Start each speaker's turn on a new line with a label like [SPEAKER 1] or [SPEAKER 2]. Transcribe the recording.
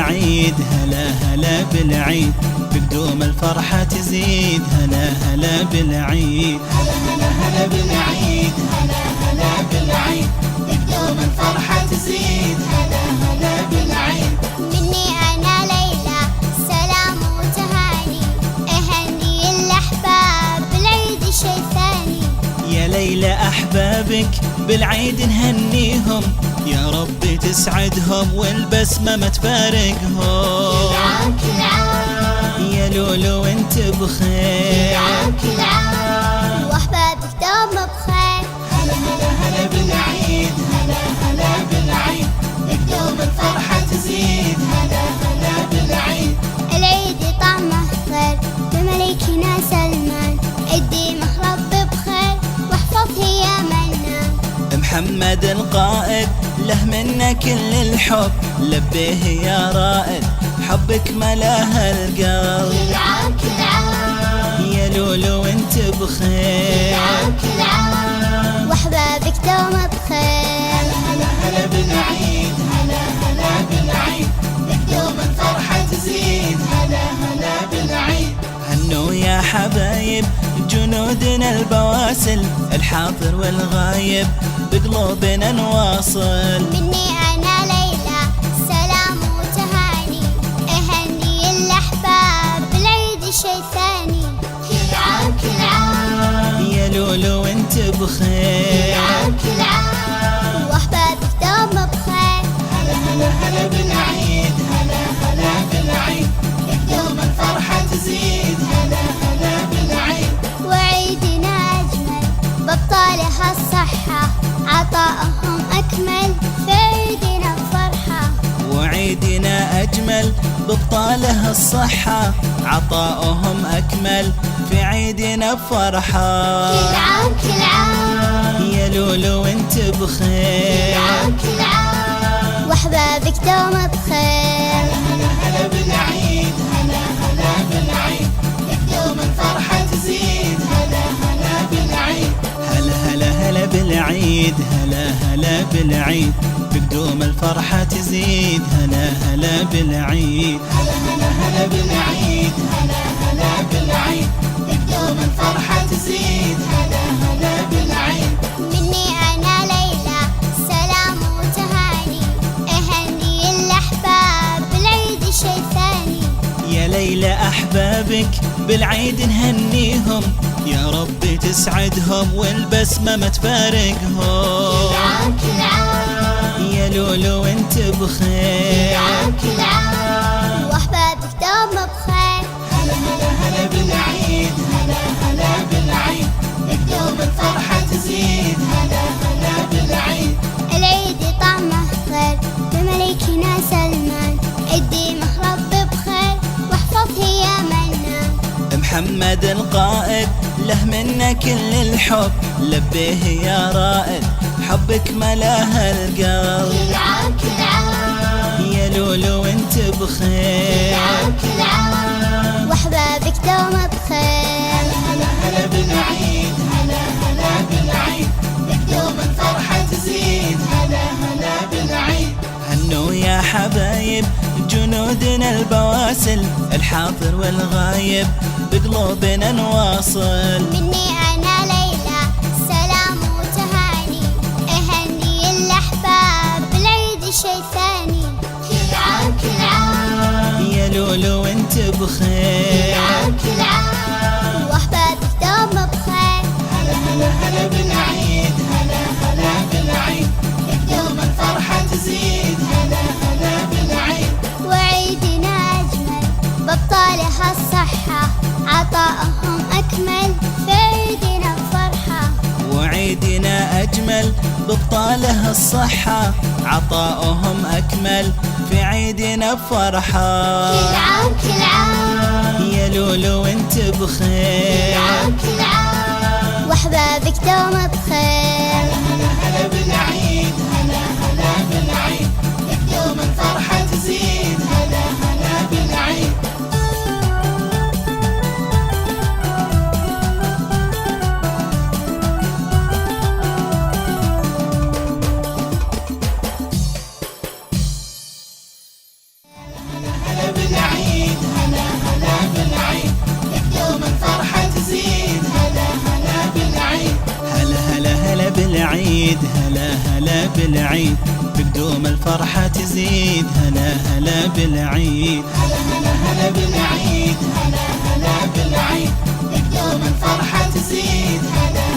[SPEAKER 1] بالعيد، هلا هلا بالعيد، بقدوم الفرحة تزيد. هلا هلا بالعيد، هلا هلا هلا بالعيد، هلا هلا بالعيد، بقدوم الفرحة تزيد. هلا هلا بالعيد.
[SPEAKER 2] مني أنا ليلى سلام وتهاني، أهني الأحباب بالعيد شي ثاني.
[SPEAKER 1] يا ليلى أحبابك بالعيد نهنيهم، يا رب تسعدهم والبسمة ما تفارقهم.
[SPEAKER 2] كل عام كل عام
[SPEAKER 1] يا لولو انت
[SPEAKER 2] كل
[SPEAKER 1] بخير،
[SPEAKER 2] عام كل عام وأحبابك دوم بخير.
[SPEAKER 1] هلا هلا هلا بالعيد، هلا هلا بالعيد، بقدوم الفرحة تزيد. هلا هلا بالعيد.
[SPEAKER 2] العيد طعمه غير بملكنا سلمان، اديمه رب بخير واحفظه يا منان.
[SPEAKER 1] محمد القائد له منا كل الحب، لبيه يا رائد حبك ملاها القلب.
[SPEAKER 2] كل عام كل عام
[SPEAKER 1] يا لولو انت
[SPEAKER 2] كل
[SPEAKER 1] بخير،
[SPEAKER 2] عام كل عام واحبابك دوم بخير.
[SPEAKER 1] هلا هلا بالعيد، هلا هلا بالعيد، بقدوم الفرحة تزيد. هلا هلا بالعيد. هنوا يا حبايب جنودنا البواسل، الحاضر والغايب بقلوبنا نواصل.
[SPEAKER 2] مني أنا ليلى سلام وتهاني، أهني الأحباب بالعيد شي ثاني. كل عام كل عام
[SPEAKER 1] يا لولو انت
[SPEAKER 2] كل
[SPEAKER 1] بخير،
[SPEAKER 2] عام كل عام واحبابك دوم بخير.
[SPEAKER 1] هلا هلا هلا بالعيد، هلا هلا بالعيد، بقدوم الفرحة تزيد. هلا هلا بالعيد.
[SPEAKER 2] وعيدنا أجمل بأبطالها الصحة، عطاءهم أكمل في عيدنا فرحة.
[SPEAKER 1] وعيدنا أجمل ببطاله الصحة، عطاؤهم أكمل في عيدنا فرحة.
[SPEAKER 2] كل عام كل عام
[SPEAKER 1] يا لولو انت
[SPEAKER 2] كل
[SPEAKER 1] بخير،
[SPEAKER 2] عام كل عام واحبابك دوم بخير.
[SPEAKER 1] هلا هلا بالعيد، هلا هلا بالعيد، بقدوم الفرحة تزيد. هلا هلا بالعيد. هلا هلا هلا بالعيد، هلا هلا بالعيد، بقدوم الفرحة تزيد. هلا هلا بالعيد، هلا هلا هلا بالعيد، هلا هلا بالعيد، بقدوم الفرحة تزيد. هلا هلا بالعيد.
[SPEAKER 2] مني أنا ليلى سلام وتهاني، أهني الأحباب بالعيد شي ثاني.
[SPEAKER 1] يا ليلى أحبابك بالعيد نهنيهم، يا رب تسعدهم والبسمة ما تفارقهم.
[SPEAKER 2] كل عام كل عام
[SPEAKER 1] يا لولو انت
[SPEAKER 2] كل
[SPEAKER 1] بخير،
[SPEAKER 2] عام كل عام واحبابك دوم بخير.
[SPEAKER 1] هلا هلا هلا بالعيد، هلا هلا بالعيد، بقدوم الفرحة تزيد. هلا هلا بالعيد.
[SPEAKER 2] العيد طعمه غير بملكنا سلمان، اديمه رب بخير واحفظه يا منان.
[SPEAKER 1] محمد القائد له منا كل الحب، لبيه يا رائد حبك ملاها القلب.
[SPEAKER 2] كل عام كل عام
[SPEAKER 1] يا لولو انت
[SPEAKER 2] كل
[SPEAKER 1] بخير،
[SPEAKER 2] عام كل عام واحبابك دوم بخير.
[SPEAKER 1] هلا هلا بالعيد، هلا هلا بالعيد، بقدوم الفرحة تزيد. هلا هلا بالعيد. هنوا يا حبايب جنودنا البواسل، الحاضر والغايب بقلوبنا نواصل.
[SPEAKER 2] مني أنا ليلى سلام وتهاني، أهني الأحباب بالعيد شي ثاني. كل عام كل عام
[SPEAKER 1] يا لولو انت
[SPEAKER 2] كل
[SPEAKER 1] بخير،
[SPEAKER 2] عام كل عام واحبابك دوم بخير.
[SPEAKER 1] هلا هلا هلا بالعيد، هلا هلا بالعيد، بقدوم الفرحة تزيد. هلا هلا بالعيد.
[SPEAKER 2] وعيدنا أجمل بأبطالها الصحة، عطاءهم أكمل في عيدنا فرحة.
[SPEAKER 1] وعيدنا أجمل ببطاله الصحة، عطاؤهم أكمل في عيدنا فرحة.
[SPEAKER 2] كل عام كل عام
[SPEAKER 1] يا لولو انت
[SPEAKER 2] كل
[SPEAKER 1] بخير،
[SPEAKER 2] عام كل عام واحبابك دوم بخير.
[SPEAKER 1] هلا هلا بالعيد، هلا هلا بالعيد، بقدوم الفرحة تزيد. هلا هلا بالعيد. بالعيد هلا هلا بالعيد بقدوم الفرحة تزيد هلا هلا بالعيد هلا هلا هلا بالعيد هلا هلا بالعيد بقدوم الفرحة تزيد هلا